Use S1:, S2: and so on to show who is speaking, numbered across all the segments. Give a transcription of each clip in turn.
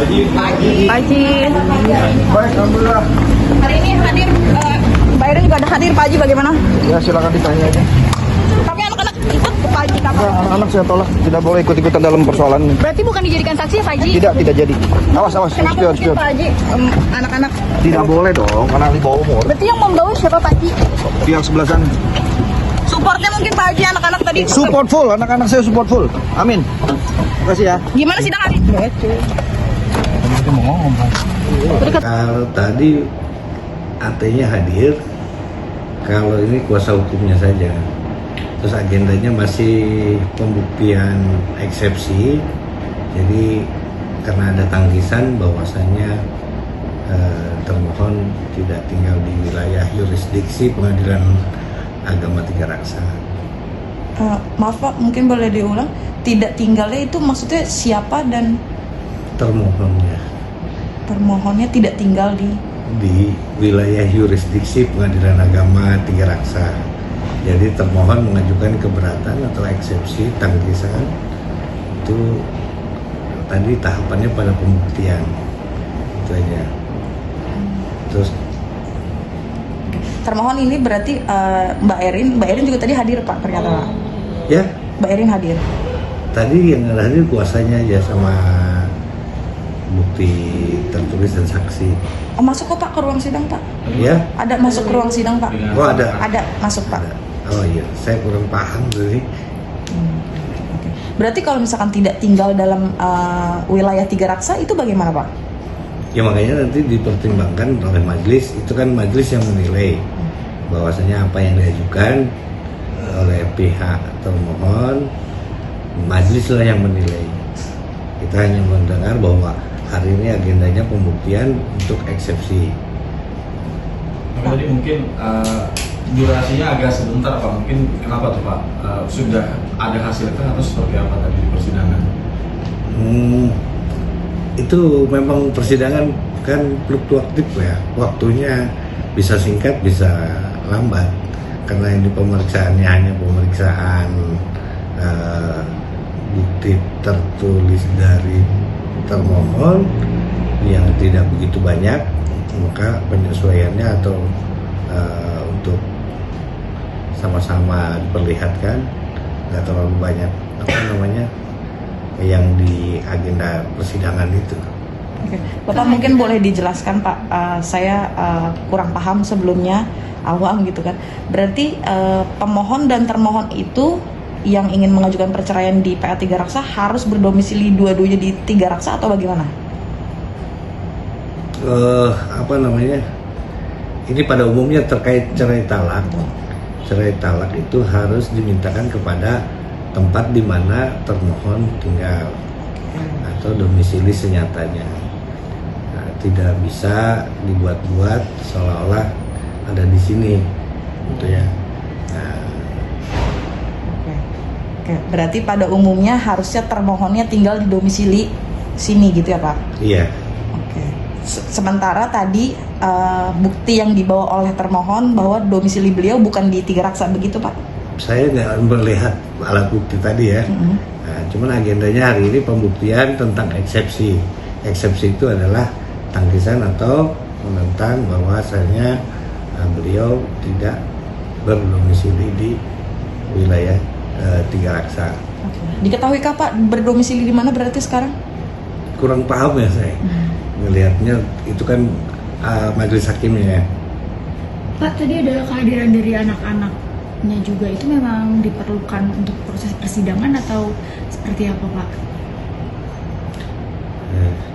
S1: Pagi.
S2: Baik, alhamdulillah.
S1: Hari ini hadir, Mbak Erin juga ada hadir. Pak Haji bagaimana?
S2: Ya silakan ditanya aja.
S1: Tapi anak-anak ikut ke Pak Haji kapan?
S2: Ya, anak-anak saya tolak, tidak boleh ikut-ikutan dalam persoalan ini.
S1: Berarti bukan dijadikan saksi ya Pak Haji?
S2: Tidak jadi. Awas,
S1: Kenapa
S2: spion,
S1: mungkin
S2: spion.
S1: Pak Haji anak-anak?
S2: Tidak boleh dong, karena di bawah umur.
S1: Berarti yang membawa siapa Pak Haji?
S2: Pihak sebelah sana.
S1: Supportnya mungkin Pak Haji anak-anak tadi.
S2: Support full, anak-anak saya support full. Amin. Terima kasih ya.
S1: Gimana sidang hari ini?
S3: Kalau tadi AT-nya hadir, kalau ini kuasa hukumnya saja. Terus agendanya masih pembuktian eksepsi. Jadi karena ada tangkisan bahwasannya termohon tidak tinggal di wilayah yurisdiksi Pengadilan Agama Tiga Raksa.
S1: Maaf Pak, mungkin boleh diulang. Tidak tinggalnya itu maksudnya siapa dan termohonnya tidak tinggal
S3: di wilayah yurisdiksi Pengadilan Agama Tiga Raksa. Jadi termohon mengajukan keberatan atau eksepsi tangkisan itu tadi tahapannya pada pembuktian itu aja. Terus
S1: termohon ini berarti Mbak Erin juga tadi hadir Pak ternyata.
S3: ya
S1: Mbak Erin hadir.
S3: tadi yang hadir kuasanya aja sama bukti tertulis dan saksi.
S1: Oh, masuk kok Pak ke ruang sidang Pak?
S3: Ya,
S1: Ada masuk ke ruang sidang Pak?
S3: oh ada.
S1: Ada masuk Pak.
S3: Ada. Oh iya, saya kurang paham tadi.
S1: Oke. Berarti kalau misalkan tidak tinggal dalam wilayah Tiga Raksa itu bagaimana Pak?
S3: Ya makanya nanti dipertimbangkan oleh majelis. Itu kan majelis yang menilai bahwasanya apa yang diajukan oleh pihak termohon, majelis lah yang menilai. Kita hanya mendengar bahwa hari ini agendanya pembuktian untuk eksepsi.
S4: Tapi tadi mungkin durasinya agak sebentar Pak. Mungkin kenapa tuh Pak? Sudah ada hasilnya atau seperti apa tadi di persidangan?
S3: Itu memang persidangan kan fluktuatif ya. Waktunya bisa singkat, bisa lambat. Karena ini pemeriksaannya hanya pemeriksaan bukti tertulis dari termohon yang tidak begitu banyak, maka penyesuaiannya atau untuk sama-sama diperlihatkan nggak terlalu banyak yang di agenda persidangan itu.
S1: Oke. Bapak mungkin boleh dijelaskan Pak, saya kurang paham sebelumnya, awam gitu kan. Berarti pemohon dan termohon itu yang ingin mengajukan perceraian di PA Tiga Raksa harus berdomisili dua-duanya di Tiga Raksa atau bagaimana?
S3: Ini pada umumnya terkait cerai talak. Cerai talak itu harus dimintakan kepada tempat di mana termohon tinggal atau domisili senyatanya. Nah, tidak bisa dibuat-buat seolah-olah ada di sini, gitu ya. Nah,
S1: Oke. Berarti pada umumnya harusnya termohonnya tinggal di domisili sini gitu ya Pak?
S3: iya.
S1: Oke. Sementara tadi bukti yang dibawa oleh termohon bahwa domisili beliau bukan di Tiga Raksa begitu Pak?
S3: Saya nggak melihat alat bukti tadi ya. Nah, cuman agendanya hari ini pembuktian tentang eksepsi. Eksepsi itu adalah tangkisan atau menentang bahwasanya beliau tidak berdomisili di wilayah Tiga Raksa.
S1: Diketahui Pak berdomisili di mana berarti sekarang?
S3: Kurang paham ya saya. Ngelihatnya itu kan majelis hakimnya ya.
S5: Pak, tadi ada kehadiran dari anak-anaknya juga, itu memang diperlukan untuk proses persidangan atau seperti apa Pak?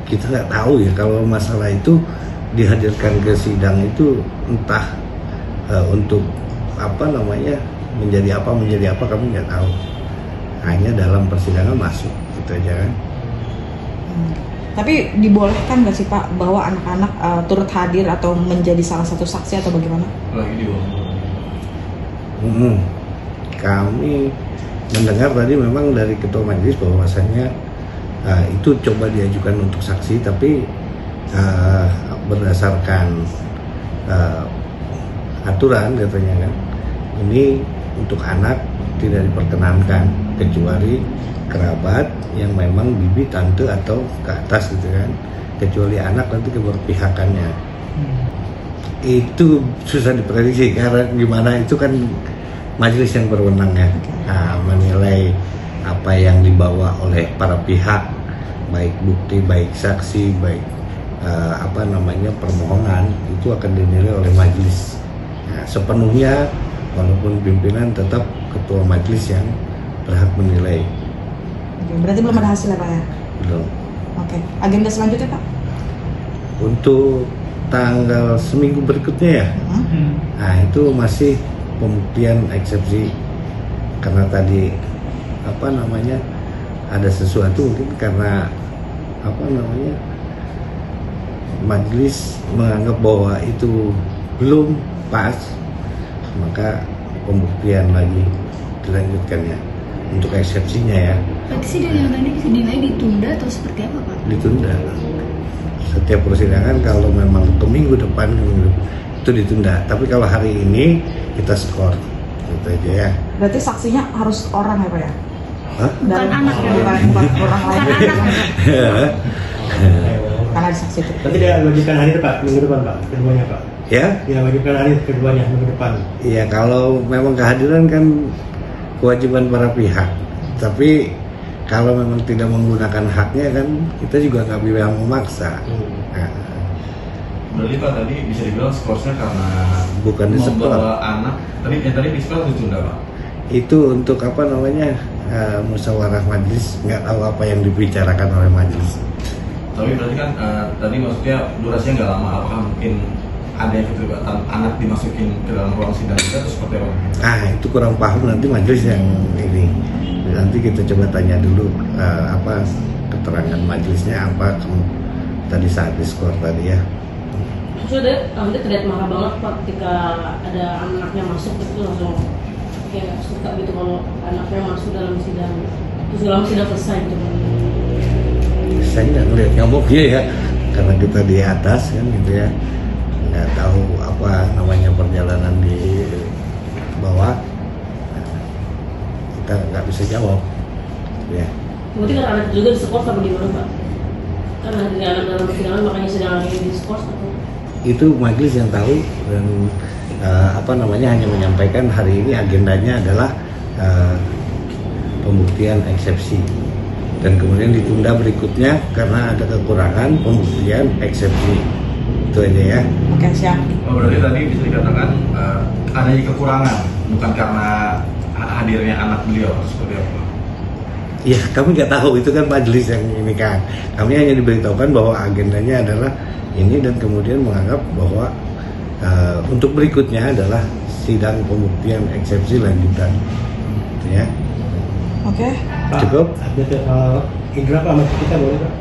S3: Kita nggak tahu ya kalau masalah itu dihadirkan ke sidang itu entah untuk menjadi apa kami nggak tahu. Hanya dalam persidangan masuk gitu aja kan.
S1: Tapi dibolehkan nggak sih Pak bahwa anak-anak turut hadir atau menjadi salah satu saksi atau bagaimana?
S4: Lagi di bawah.
S3: Kami mendengar tadi memang dari ketua majelis bahwasannya itu coba diajukan untuk saksi, tapi berdasarkan aturan katanya kan ini untuk anak tidak diperkenankan. kecuali kerabat yang memang bibi, tante atau ke atas gitu kan, kecuali anak nanti keberpihakannya. Itu susah diprediksi karena gimana, itu kan majelis yang berwenang ya, menilai apa yang dibawa oleh para pihak, baik bukti, baik saksi, baik permohonan, itu akan dinilai oleh majelis. Nah, sepenuhnya walaupun pimpinan tetap ketua majelis yang berhak menilai.
S1: Oke, berarti belum ada hasil ya Pak ya?
S3: Belum.
S1: Oke, agenda selanjutnya Pak?
S3: Untuk tanggal seminggu berikutnya ya, nah itu masih pembuktian eksepsi, karena tadi ada sesuatu mungkin karena majelis menganggap bahwa itu belum pas, maka pembuktian lagi dilanjutkan ya untuk eksepsinya ya.
S5: Berarti sidang yang tadi bisa dinilai ditunda atau seperti apa Pak?
S3: Ditunda. Setiap persidangan kalau memang ke minggu depan itu ditunda. Tapi kalau hari ini kita skor, gitu aja ya.
S1: Berarti saksinya harus orang ya Pak ya?
S3: Hah?
S5: Bukan anak ya?
S1: Bukan orang lain. Karena ada saksi itu.
S6: Nanti dia wajibkan hadir Pak, minggu depan Pak, keduanya Pak.
S3: Ya?
S6: Dia wajibkan hadir keduanya minggu depan.
S3: Iya, kalau memang kehadiran kan kewajiban para pihak. Tapi kalau memang tidak menggunakan haknya kan kita juga nggak bisa memaksa. Nah,
S4: Berarti Pak tadi bisa dibilang skorsnya karena
S3: bukan diskor.
S4: membawa anak. Tadi diskor ditunda Pak.
S3: Itu untuk musyawarah majelis, nggak tahu apa yang dibicarakan oleh majelis.
S4: Tapi berarti kan tadi maksudnya durasinya nggak lama. Apakah mungkin ada yang keterlibatan anak dimasukin ke dalam ruang sidang itu atau seperti apa?
S3: Itu kurang paham, nanti majelis yang ini. Nanti kita coba tanya dulu keterangan majelisnya apa tadi saat diskor tadi ya.
S7: Maksudnya Anda terlihat marah banget Pak ketika ada anaknya masuk itu langsung kayak nggak suka gitu kalau anaknya masuk dalam sidang, terus dalam sidang selesai gitu.
S3: Saya nggak ngeliat nyamuknya ya, karena kita di atas kan gitu ya, nggak tahu perjalanan di bawah. Kita nggak bisa jawab ya.
S7: Berarti kan anak juga diskors apa gimana Pak? Karena di dalam persidangan makanya sedang ini diskors atau?
S3: Itu majelis yang tahu, dan hanya menyampaikan hari ini agendanya adalah pembuktian eksepsi, dan kemudian ditunda berikutnya karena ada kekurangan pembuktian eksepsi. Itu aja ya.
S1: Oke, siap.
S4: Berarti tadi bisa dikatakan adanya kekurangan bukan karena hadirnya anak beliau, seperti apa?
S3: Ya, kami nggak tahu, itu kan majelis yang ini kan. Kami hanya diberitahukan bahwa agendanya adalah ini, dan kemudian menganggap bahwa untuk berikutnya adalah sidang pembuktian eksepsi lanjutan. Gitu ya.
S1: Oke.
S6: Pak,
S3: Cukup?
S6: update Indra Pak, masih kita boleh Pak?